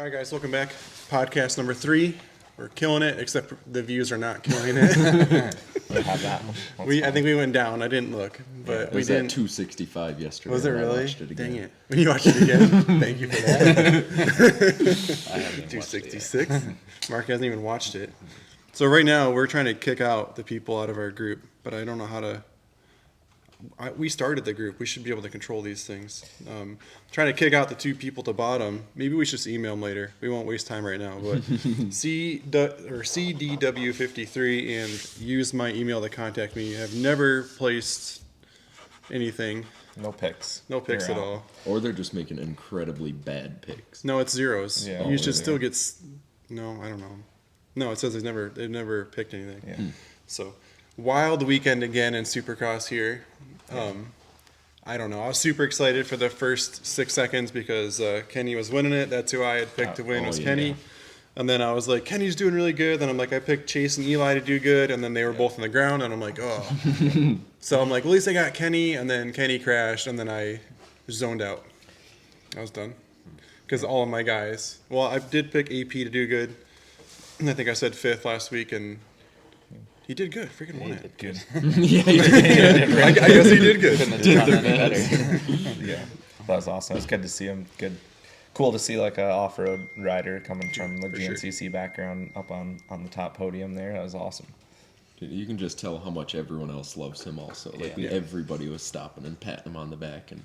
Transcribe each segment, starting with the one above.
All right, guys, welcome back. Podcast number 3. We're killing it, except the views are not killing it. We'll have that. I think we went down. I didn't look, but It we was didn't. at 265 yesterday. Was it really? I watched it again. Dang it! You watched it again. Thank you for that. I haven't 266. Mark hasn't even watched it. So right now we're trying to kick out the people out of our group, but I don't know how to. We started the group. We should be able to control these things. Trying to kick out the 2 people to bottom. Maybe we should just email them later. We won't waste time right now. But CDW53 and use my email to contact me. I've never placed anything. No picks. No picks You're at out. all. Or they're just making incredibly bad picks. No, it's zeros. Yeah. You should really? still get. No, I don't know. No, it says they've never picked anything. Yeah. So, wild weekend again in Supercross here. I don't know. I was super excited for the first 6 seconds because Kenny was winning it. That's who I had picked to win was Kenny. Yeah. And then I was like, Kenny's doing really good. Then I'm like, I picked Chase and Eli to do good. And then they were both on the ground. And I'm like, oh. So I'm like, well, at least I got Kenny. And then Kenny crashed. And then I zoned out. I was done. Because all of my guys. Well, I did pick AP to do good. And I think I said 5th last week. And he did good. Freaking won it. Good. Yeah, he did. I guess he did good. Couldn't have done any better. Yeah, that was awesome. It's good to see him. Cool to see like a off-road rider coming from the GNCC background up on the top podium there. That was awesome. Dude, you can just tell how much everyone else loves him also. Like, everybody was stopping and patting him on the back and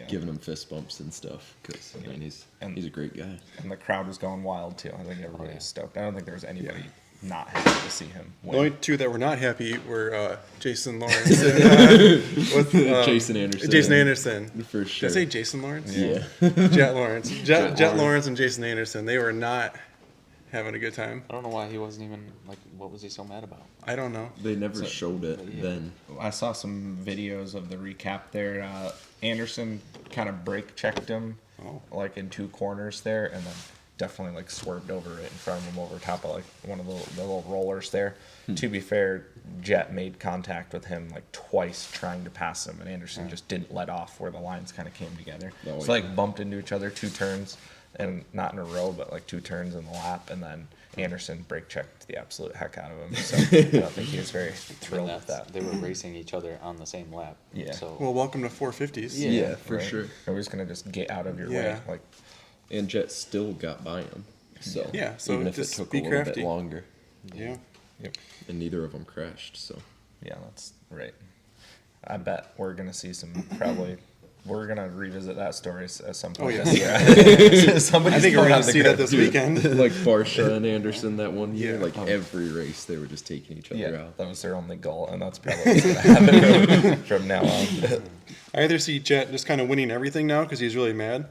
giving him fist bumps and stuff. Because, I mean, he's a great guy. And the crowd was going wild, too. I think everybody was stoked. I don't think there was anybody not happy to see him win. The only 2 that were not happy were Jason Lawrence and Jason Anderson. Jason Anderson. For sure. Did I say Jason Lawrence? Yeah. Jett Lawrence. Jett Lawrence and Jason Anderson. They were not having a good time. I don't know why he wasn't even, like, what was he so mad about? I don't know. They never showed it then. I saw some videos of the recap there. Anderson kind of brake checked him, like in 2 corners there, and then definitely like swerved over it in front of him over top of like one of the little rollers there. To be fair, Jett made contact with him like twice trying to pass him, and Anderson just didn't let off where the lines kind of came together. So like bumped into each other 2 turns, and not in a row, but like 2 turns in the lap, and then Anderson brake checked the absolute heck out of him. So I don't think he was very thrilled with that. They were racing each other on the same lap. Yeah. So Well, welcome to 450s. Yeah, for Right? sure. Nobody's gonna just get out of your way. Like And Jett still got by him. So, so even if it just took a be little crafty. bit longer. Yeah. Yep. And neither of them crashed, so. Yeah, that's right. I bet we're gonna see some probably. We're gonna revisit that story at some point. Oh, yeah. I think we're going to see that this weekend. Like Barsha and Anderson that one year, Yeah. like every race they were just taking each other Yeah, out. that was their only goal, and that's probably what's gonna happen from now on. I either see Jett just kind of winning everything now because he's really mad,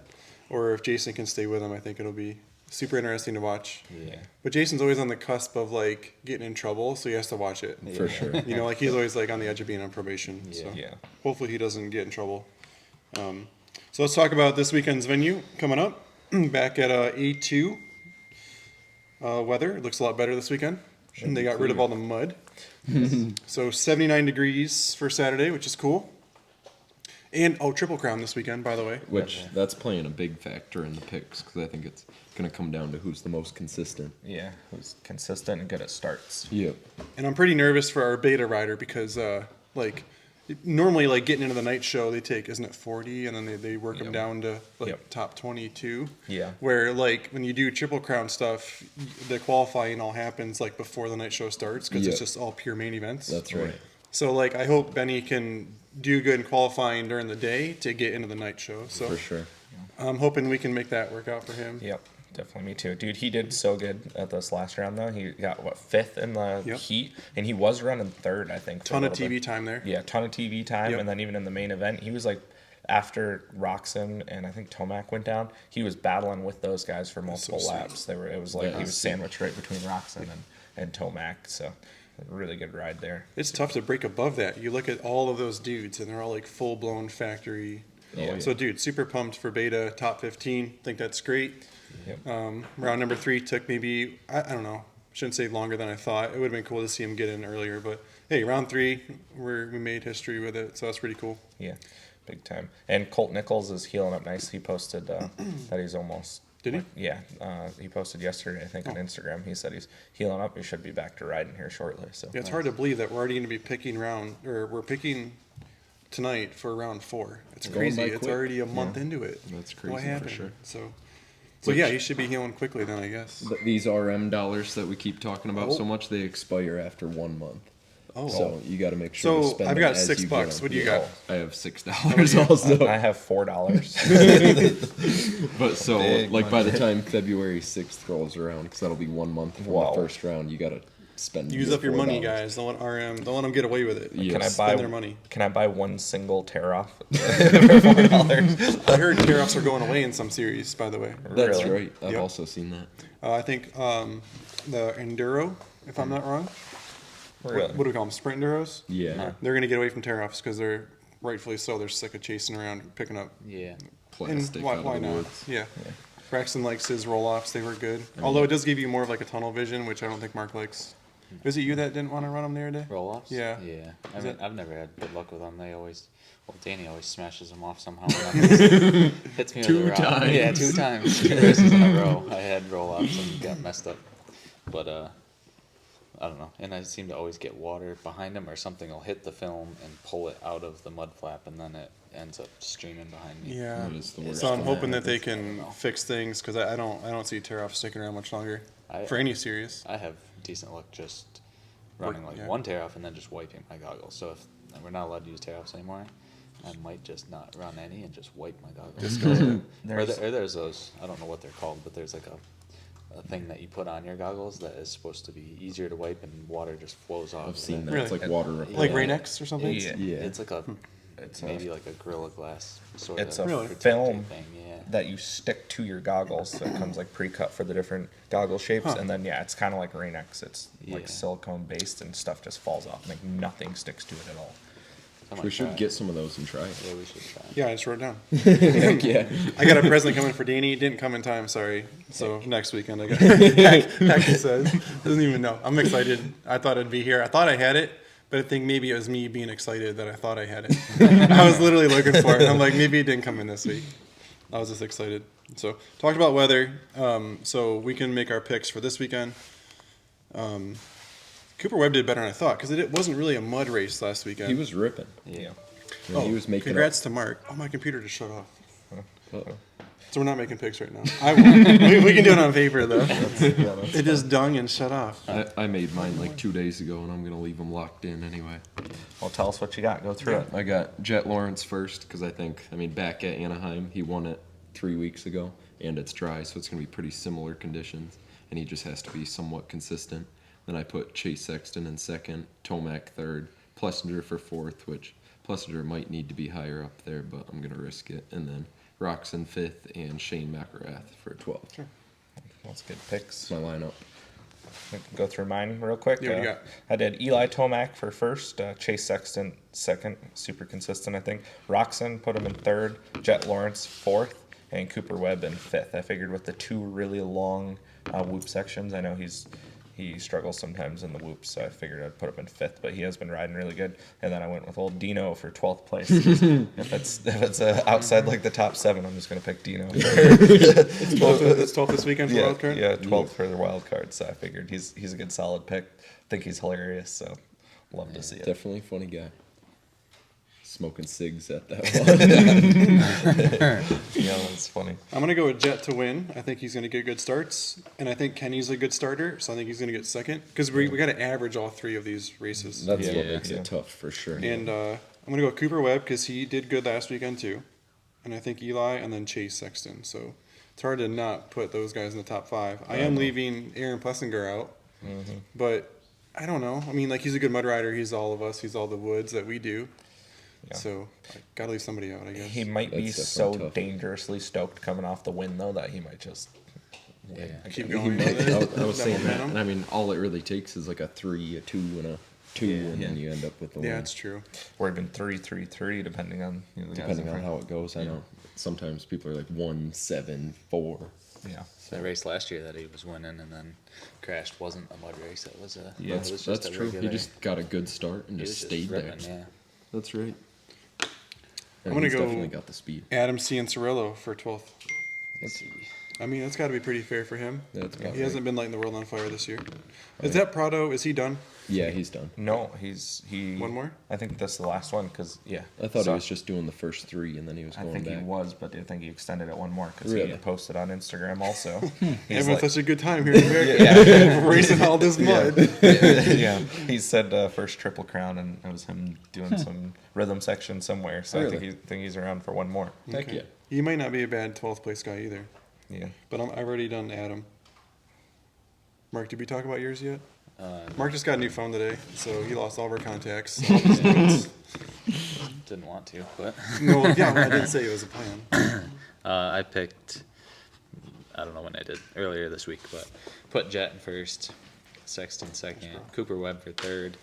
or if Jason can stay with him, I think it'll be super interesting to watch. Yeah. But Jason's always on the cusp of like getting in trouble, so he has to watch it. For sure. You know, like he's always like on the edge of being on probation. So Yeah. hopefully he doesn't get in trouble. So let's talk about this weekend's venue coming up. Back at A2 weather. It looks a lot better this weekend. And they got rid of all the mud. So 79 degrees for Saturday, which is cool. And Triple Crown this weekend, by the way. Which that's playing a big factor in the picks because I think it's going to come down to who's the most consistent. Yeah, who's consistent and good at starts. Yep. And I'm pretty nervous for our beta rider because normally like getting into the night show they take, isn't it 40, and then they work them down to like top 22. Yeah. Where like when you do Triple Crown stuff, the qualifying all happens like before the night show starts because it's just all pure main events. That's right. So like I hope Benny can do good in qualifying during the day to get into the night show. So For sure. I'm hoping we can make that work out for him. Yep, definitely me too. Dude, he did so good at this last round though. He got 5th in the heat, and he was running 3rd, I think. Ton of TV time there. Yeah, ton of TV time, and then even in the main event, he was like, after Roxon and I think Tomac went down, he was battling with those guys for multiple laps. It was like he was sandwiched right between Roxon and Tomac. So a really good ride there. It's tough to break above that. You look at all of those dudes, and they're all like full blown factory. So, dude, super pumped for beta top 15. Think that's great. Yep. Round number 3 took maybe I don't know. Shouldn't say longer than I thought. It would have been cool to see him get in earlier, but hey, round 3, we made history with it, so that's pretty cool. Yeah, big time. And Colt Nichols is healing up nice. He posted that he's almost Did he? Yeah, he posted yesterday, I think, on Instagram. He said he's healing up. He should be back to riding here shortly. So Yeah, it's hard to believe that we're already going to be picking we're picking tonight for round 4. It's Going crazy. by It's quick. already a month into it. That's crazy What for happened? sure. So yeah, he should be healing quickly then, I guess. These RM dollars that we keep talking about Oh. so much, they expire after 1 month. Oh, So you got to make sure to So, spend I've them got as $6. you get them. What do you got? I have $6 also. I have $4. But so, Big like, by the money. time February 6th rolls around, because that'll be 1 month from Wow. the first round, you got to spend use up your money, $4. guys. Don't let RM. Don't let them get away with it. Yeah. Can I Spend buy their money. Can I buy one single tear off for $4? I heard tear-offs are going away in some series, by the way. That's Really? right. I've Yep. also seen that. I think the Enduro, if I'm not wrong. Really? What do we call them? Sprint Enduros? Yeah. They're going to get away from tear-offs because they're, rightfully so, they're sick of chasing around, picking up. Yeah. Plastic And why out of the not? woods. Yeah. Braxton likes his roll-offs. They were good. Although it does give you more of like a tunnel vision, which I don't think Mark likes. Was it you that didn't want to run them the other day? Roll offs? Yeah. Yeah. I Is mean, it- I've never had good luck with them. They always, Danny always smashes them off somehow. Hits me with Two a rock. times. Yeah, 2 times. 2 races in a row. I had roll offs and got messed up. But, I don't know. And I seem to always get water behind them or something will hit the film and pull it out of the mud flap and then it ends up streaming behind me. Yeah. That is the worst So I'm when hoping that that they happens. can fix things because I don't see tear-offs sticking around much longer I- for any series. I have decent luck just running like yeah. one tear off and then just wiping my goggles. So if we're not allowed to use tear offs anymore, I might just not run any and just wipe my goggles. Or there's those, I don't know what they're called, but there's like a thing that you put on your goggles that is supposed to be easier to wipe and water just flows off. I've of seen it. that. Really? It's like water repellent. Like Yeah. Rain-X or something? Yeah. Yeah. It's like a It's maybe like a Gorilla Glass sort It's of a Really? protective film thing. Yeah. that you stick to your goggles. So it comes like pre-cut for the different goggle shapes, Huh. and then it's kind of like Rain-X. It's Yeah. like silicone based, and stuff just falls off. Like nothing sticks to it at all. I might We should try get it. some of those and try it. Yeah, we should try. Yeah, I just wrote it down. Heck yeah. I got a present coming for Danny. It didn't come in time, sorry. So next weekend I got Heck, he says. Doesn't even know. I'm excited. I thought it'd be here. I thought I had it, but I think maybe it was me being excited that I thought I had it. I was literally looking for it. I'm like, maybe it didn't come in this week. I was just excited. So talked about weather. So we can make our picks for this weekend. Cooper Webb did better than I thought because it wasn't really a mud race last weekend. He was ripping. Yeah. And he was making congrats to Mark. Oh, my computer just shut off. up. So we're not making picks right now. I won't. we can do it on paper though. It just dung and shut off. I made mine like 2 days ago, and I'm gonna leave them locked in anyway. Well, tell us what you got. Go through it. I got Jett Lawrence first because back at Anaheim, he won it 3 weeks ago, and it's dry, so it's gonna be pretty similar conditions, and he just has to be somewhat consistent. Then I put Chase Sexton in second, Tomac third, Plessinger for fourth, which Plessinger might need to be higher up there, but I'm gonna risk it, and then Roxon fifth, and Shane McElrath for 12th. Sure. That's good picks. That's my lineup. I can go through mine real quick. Yeah, what do you got? I did Eli Tomac for first, Chase Sexton second, super consistent, I think. Roxon put him in third, Jett Lawrence fourth, and Cooper Webb in fifth. I figured with the 2 really long whoop sections, I know he struggles sometimes in the whoops, so I figured I'd put him in fifth, but he has been riding really good. And then I went with old Dino for 12th place. if it's outside like the top 7, I'm just going to pick Dino. It's 12th this weekend for yeah, wild card? yeah, 12th for the wild card, so I figured he's a good solid pick. I think he's hilarious, so love to see it. Definitely a funny guy. Smoking cigs at that one. Yeah, that's funny. I'm going to go with Jett to win. I think he's going to get good starts. And I think Kenny's a good starter, so I think he's going to get second. Because we got to average all 3 of these races. That's what Yeah, makes yeah. it tough for sure. And I'm going to go with Cooper Webb because he did good last weekend too. And I think Eli and then Chase Sexton. So it's hard to not put those guys in the top 5. I am leaving Aaron Plessinger out. But I don't know. I mean, like, he's a good mud rider. He's all of us. He's all the woods that we do. Yeah. So I got to leave somebody out, I guess. He might be That's so definitely tough. dangerously stoked coming off the win, though, that he might just Yeah. Keep He going. might- with it. I was That saying that, momentum. and I mean, all it really takes is like a 3, a 2, and a 2, and then Yeah. you end up with the Yeah, win. it's true. or even 3-3-3, depending on the guys Depending in on front. how it goes, I know sometimes people are like 1, 7, 4. Yeah. That race last year that he was winning and then crashed wasn't a mud race. It was a Yeah, it was just that's a true. regular, He just got a good start and he just was stayed there. ripping, Yeah. That's right. I'm gonna he's go- definitely got the speed. Adam Cianciarillo for 12th. Let's see. I mean, that's got to be pretty fair for him. That's about He hasn't been lighting the world on fire this year. Is that Prado? Is he done? Yeah, he's done. No, he. One more? I think that's the last one because I thought so he was just doing the first 3 and then he was I going think back. he was, but I think he extended it one more because Really? he posted on Instagram also. He's Having like, such a good time here in America. Racing all this mud. yeah, he said first Triple Crown, and it was him doing some rhythm section somewhere. So I Really? think he's around for one more. Heck yeah. He might not be a bad 12th place guy either. Yeah. But I've already done Adam. Mark, did we talk about yours yet? Uh, Mark just got a new phone today, so he lost all of our contacts. So Didn't want to, but no, yeah, I didn't say it was a plan. I picked. I don't know when I did earlier this week, but put Jett in first, Sexton second, Cooper Webb for third,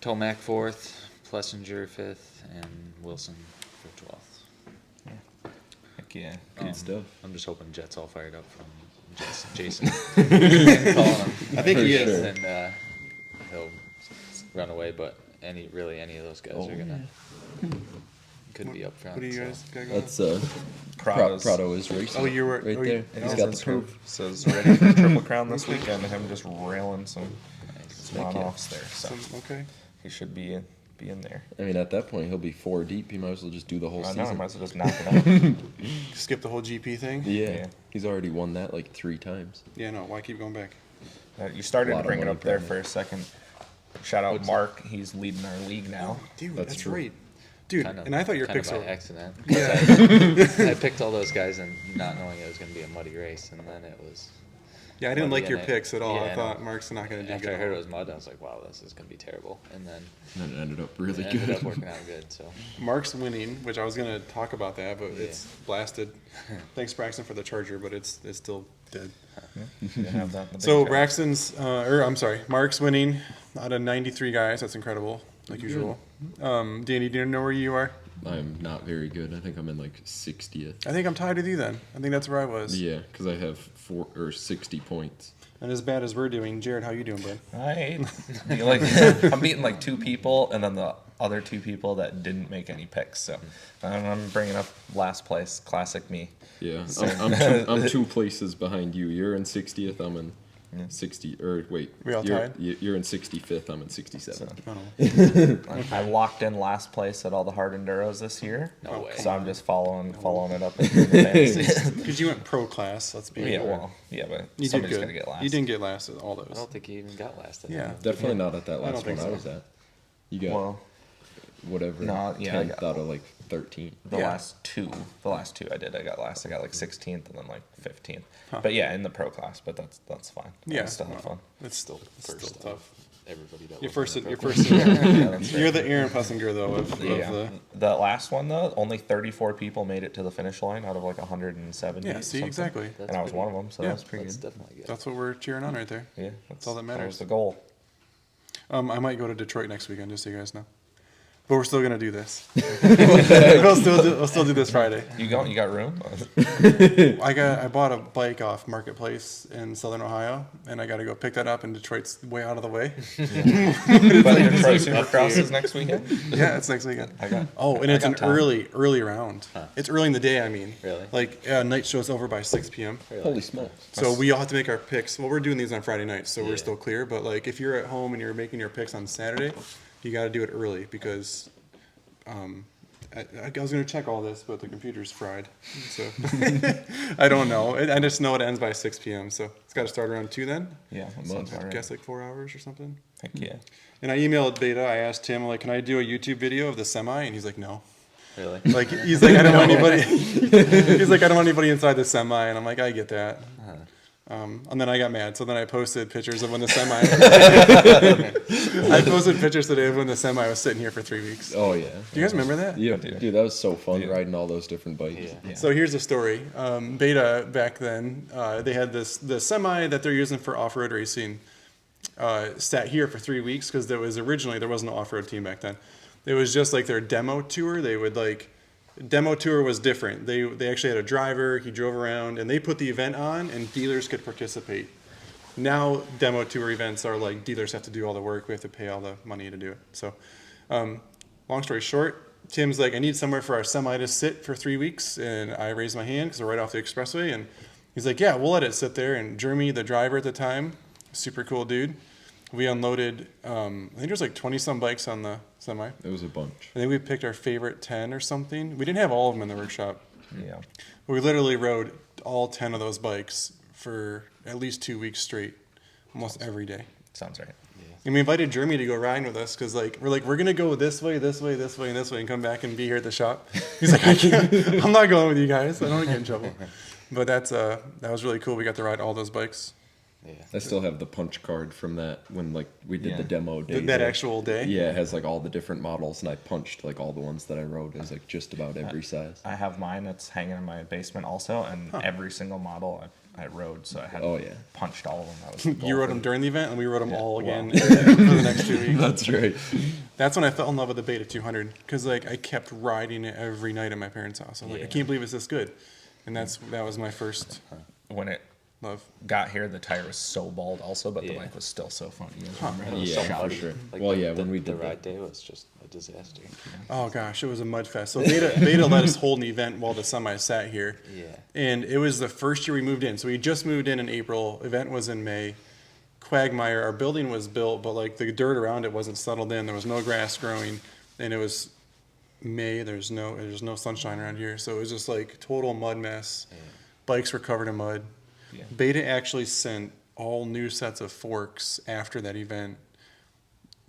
Tomac fourth, Plessinger fifth, and Wilson for 12th. Heck yeah. Good stuff. I'm just hoping Jett's all fired up from Jason calling him. I think he For is. sure. And he'll run away, but any of those guys are gonna could be up front. What do you so. guys got going? That's Prado's- Prado is racing. Oh, you were right oh, there. You, He's oh, got the Says- proof. Says ready for Triple Crown this weekend, and him just railing some Heck yeah. on-offs there. So okay. he should be in there. I mean, at that point, he'll be 4 deep. He might as well just do the whole I know, I season. might as well just knock it out. Skip the whole GP thing. Yeah. Yeah. He's already won that like 3 times. Yeah, no. Why keep going back? You started Lot to of bring it money, up there probably. for a second. Shout out Mark. He's leading our league now. Dude, That's that's true. right. Dude, Kind of, and I thought your kind of picks by were. accident. Yeah. I picked all those guys and not knowing it was going to be a muddy race, and then it was. Yeah, I didn't muddy like your and picks at all. yeah, I I thought know. Mark's not going to do After good. I heard it was mud, I was like, "Wow, this is going to be terrible." And then And then it ended up really it good. ended up working out good. So Mark's winning, which I was going to talk about that, but Yeah. it's blasted. Thanks, Braxton, for the charger, but it's still dead. You have that in the big So show. Braxton's, Mark's winning out of 93 guys. That's incredible, like usual. Danny, do you know where you are? I'm not very good. I think I'm in like 60th. I think I'm tied with you then. I think that's where I was. Yeah, because I have 60 points. And as bad as we're doing, Jared, how you doing, bud? I'm beating like 2 people, and then the other 2 people that didn't make any picks. So I'm bringing up last place. Classic me. Yeah, I'm 2 places behind you. You're in 60th. I'm in 60. Or wait, We all you're, tied? You're in 65th. I'm in 67. I locked in last place at all the hard enduros this year. No way. So I'm just following it up in the fantasy. Because you went pro class, let's be Yeah, fair. well, yeah, but You did somebody's good. gonna get last. You didn't get last at all I those. don't think he even got last. At Yeah. that. Definitely not at that I don't last think one I so. was at. You got Well, whatever. No, yeah, I 10th out of like 13. the Yeah. last two I did. I got last. I got like 16th and then like 15th. But yeah, in the pro class. But that's fine. Yeah. I still have fun. It's still First tough. Everybody that You're was in first. the You're pro first. Yeah, that's You're the Aaron Plessinger though of Yeah. the. The last one though, only 34 people made it to the finish line out of like 170. Yeah. See, something. exactly. That's And I was pretty one of them, so Yeah. that was pretty That's good. definitely good. That's what we're cheering on right there. Yeah, all that matters. There's the goal. I might go to Detroit next weekend, just so you guys know. But we're still gonna do this. we'll still do this Friday. You got room? I bought a bike off Marketplace in Southern Ohio, and I got to go pick that up. And Detroit's way out of the way. But Detroit Supercross is next weekend. Yeah, it's next weekend. I got. And it's I an got time. early round. It's early in the day. I mean, Really? Like night show's over by 6 p.m. Holy smokes. So we all have to make our picks. Well, we're doing these on Friday nights, so Yeah. we're still clear. But like, if you're at home and you're making your picks on Saturday, you got to do it early because I was going to check all this, but the computer's fried. So I don't know. I just know it ends by 6 p.m. So it's got to start around 2 then. Yeah, that sounds I about right. guess like 4 hours or something. Heck yeah. And I emailed Beta. I asked him like, can I do a YouTube video of the semi? And he's like, no. Really? Like he's like, I don't want anybody. He's like, I don't want anybody inside the semi. And I'm like, I get that. And then I got mad. So then I posted pictures of when the semi. I posted pictures today of when the semi was sitting here for 3 weeks. Oh, yeah. Do you guys remember that? Yeah, dude. dude, that was so fun Yeah. riding all those different bikes. Yeah. Yeah. So here's the story. Beta back then, they had the semi that they're using for off-road racing sat here for 3 weeks because there wasn't an off-road team back then. It was just like their demo tour. Demo tour was different. They actually had a driver. He drove around and they put the event on and dealers could participate. Now demo tour events are like dealers have to do all the work. We have to pay all the money to do it. So long story short, Tim's like, I need somewhere for our semi to sit for 3 weeks. And I raised my hand because we're right off the expressway. And He's like, yeah, we'll let it sit there. And Jeremy, the driver at the time, super cool dude. We unloaded, I think there's like 20 some bikes on the semi. It was a bunch. I think we picked our favorite 10 or something. We didn't have all of them in the workshop. Yeah. We literally rode all 10 of those bikes for at least 2 weeks straight, almost every day. Sounds right. And we invited Jeremy to go riding with us because we're going to go this way, this way, this way, and this way, and come back and be here at the shop. He's like, I can't. I'm not going with you guys. I don't want to get in trouble. But that was really cool. We got to ride all those bikes. Yeah. I still have the punch card from that when like we did the demo day. That actual day. Yeah, it has like all the different models, and I punched like all the ones that I rode. It was like just about every size. I have mine that's hanging in my basement also, and every single model I rode, so I had punched all of them. That was You rode them during the event, and we rode them all again Wow. for the next 2 weeks. That's right. That's when I fell in love with the Beta 200 because like I kept riding it every night at my parents' house. I'm like, I can't believe it's this good, and that was my first When it love. got here, the tire was so bald also, but the bike was still so fun. You guys remember how it was Yeah, shouty? for sure. Like Well, the, yeah, the, when we the did ride day was just a disaster. Oh gosh, it was a mud fest. So Beta let us hold an event while the semi sat here. Yeah. And it was the first year we moved in. So we just moved in April. Event was in May. Quagmire, our building was built, but like the dirt around it wasn't settled in. There was no grass growing, and it was May. There's no sunshine around here, so it was just like total mud mess. Yeah. Bikes were covered in mud. Yeah. Beta actually sent all new sets of forks after that event.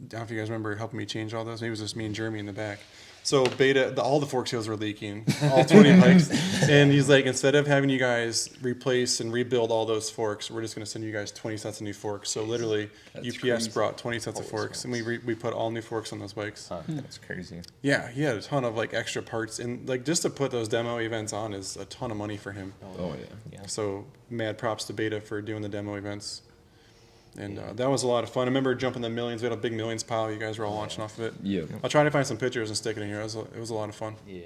I don't know if you guys remember helping me change all those. Maybe it was just me and Jeremy in the back. So Beta, all the fork seals were leaking, all 20 bikes. And he's like, instead of having you guys replace and rebuild all those forks, we're just going to send you guys 20 sets of new forks. So literally, That's UPS crazy. brought 20 sets of Holy forks, and we put all new forks on those bikes. That's crazy. Yeah, he had a ton of like extra parts, and like just to put those demo events on is a ton of money for him. Oh yeah. Yeah. So mad props to Beta for doing the demo events. And that was a lot of fun. I remember jumping the millions. We had a big millions pile. You guys were all launching off of it. Yeah. I'll try to find some pictures and stick it in here. It was a lot of fun. Yeah.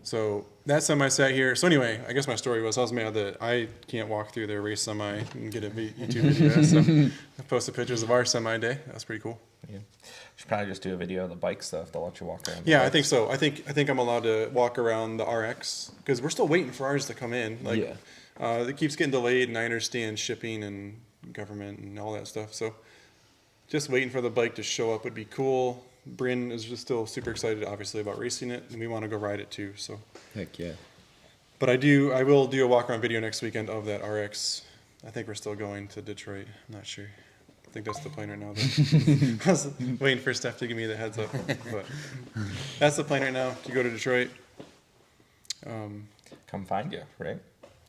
So that semi sat here. So anyway, I guess my story was I was mad that I can't walk through their race semi and get a YouTube video. So I posted pictures of our semi day. That was pretty cool. Yeah. Should probably just do a video of the bike stuff. They'll let you walk around. the Yeah, I bikes. think so. I think I'm allowed to walk around the RX because we're still waiting for ours to come in. Like, it keeps getting delayed, and I understand shipping and government and all that stuff. So just waiting for the bike to show up would be cool. Bryn is just still super excited, obviously, about racing it, and we want to go ride it too. So, Heck yeah. but I will do a walk around video next weekend of that RX. I think we're still going to Detroit. I'm not sure. I think that's the plan right now. Though. I was waiting for Steph to give me the heads up, but that's the plan right now to go to Detroit. Come find you, right?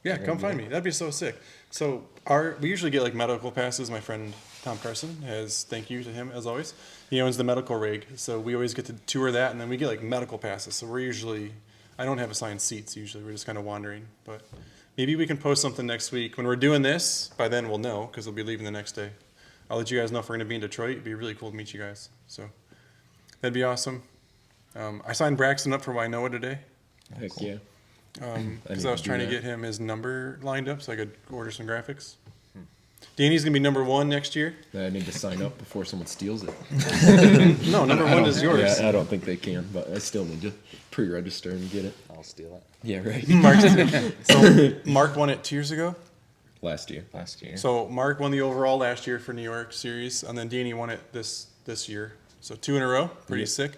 Yeah, come find me. That'd be so sick. So we usually get like medical passes. My friend Tom Carson has, thank you to him as always. He owns the medical rig, so we always get to tour that, and then we get like medical passes. So I don't have assigned seats usually. We're just kind of wandering, but maybe we can post something next week when we're doing this. By then we'll know because we'll be leaving the next day. I'll let you guys know if we're gonna be in Detroit. It'd be really cool to meet you guys. So that'd be awesome. I signed Braxton up for Wainoa today. Heck yeah. Because need I was to do trying to that. get him his number lined up so I could order some graphics. Danny's gonna be number 1 next year. I need to sign up before someone steals it. No, number 1 is yours. Yeah, I don't think they can, but I still need to pre-register and get it. I'll steal it. Yeah, right. So Mark won it 2 years ago. Last year. Last year. So Mark won the overall last year for New York Series, and then Danny won it this year. So 2 in a row, pretty Yep. sick.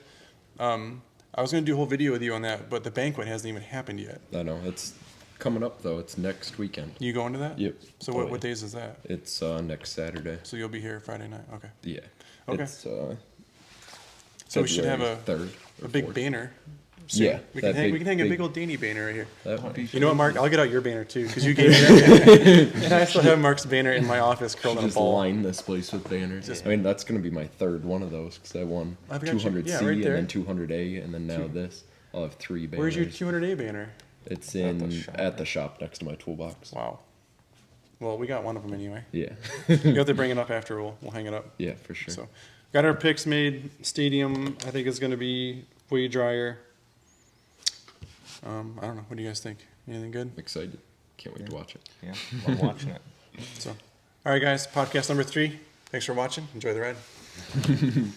I was gonna do a whole video with you on that, but the banquet hasn't even happened yet. I know. It's coming up, though. It's next weekend. You going to that? Yep. So Oh, what yeah. days is that? It's next Saturday. So you'll be here Friday night. Okay. Yeah. Okay. It's, So we should have February 3rd a or big 4th. banner. soon. Yeah, We can that hang. We big- can hang a big big- old Danny banner right here. That would be You know what, Mark? I'll get out your banner too, because you gave me that. And I still have Mark's banner in my office curled in a just ball. line this place with banners. I mean, that's going to be my third one of those because I won I've got you. 200C Yeah, right there. and then 200A, and then now this. I'll have 3 banners. Where's your 200A banner? It's At at the the shop next to my toolbox. Wow. Well, we got one of them anyway. Yeah. You have to bring it up after. We'll hang it up. Yeah, for sure. So, got our picks made. Stadium, I think is going to be way drier. I don't know. What do you guys think? Anything good? I'm excited. Can't wait to watch it. Yeah, love watching it. So, all right, guys. Podcast number 3. Thanks for watching. Enjoy the ride.